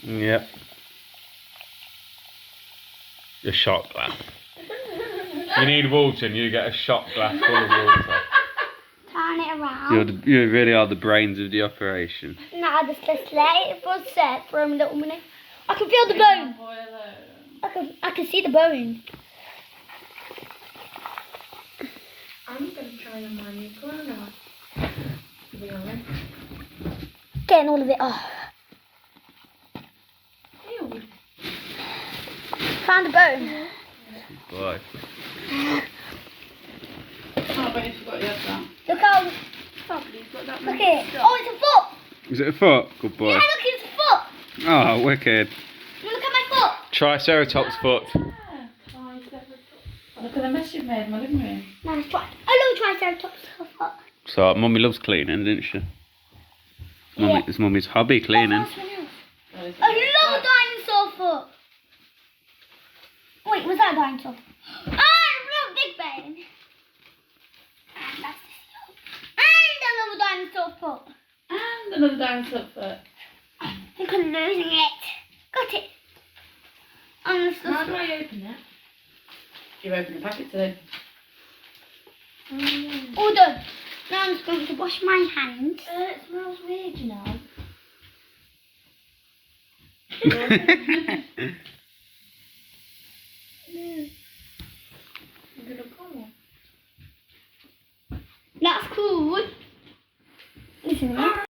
Yep. A shot glass. You need water and you get a shot glass full of water. Turn it around. You really are the brains of the operation. Now just let it for a sec for a little minute. I can feel the bone. I can see the bone. I'm gonna try on my new corner. To be honest. Getting all of it off. Ew. Found a bone. Boy. Oh, but you've got your that. Look how. You've got that Look many at it. stuff. Oh, it's a foot. Is it a foot? Good boy. Yeah, look, it's a foot. Oh, wicked. Look at my foot. Triceratops foot. Look at the mess you've made in my living room. Nice try. A little triceratops foot. So, Mummy loves cleaning, didn't she? Yeah. It's Mummy's hobby, cleaning. A little dinosaur foot. Wait, was that a dinosaur? Ah, a little big bone. And that's the and another dinosaur foot. And another dinosaur foot. I think I'm losing it. Got it. How do I open it? You open the packet today. All done. Now I'm just going to wash my hands. It smells weird, you know. That's cool. Listen.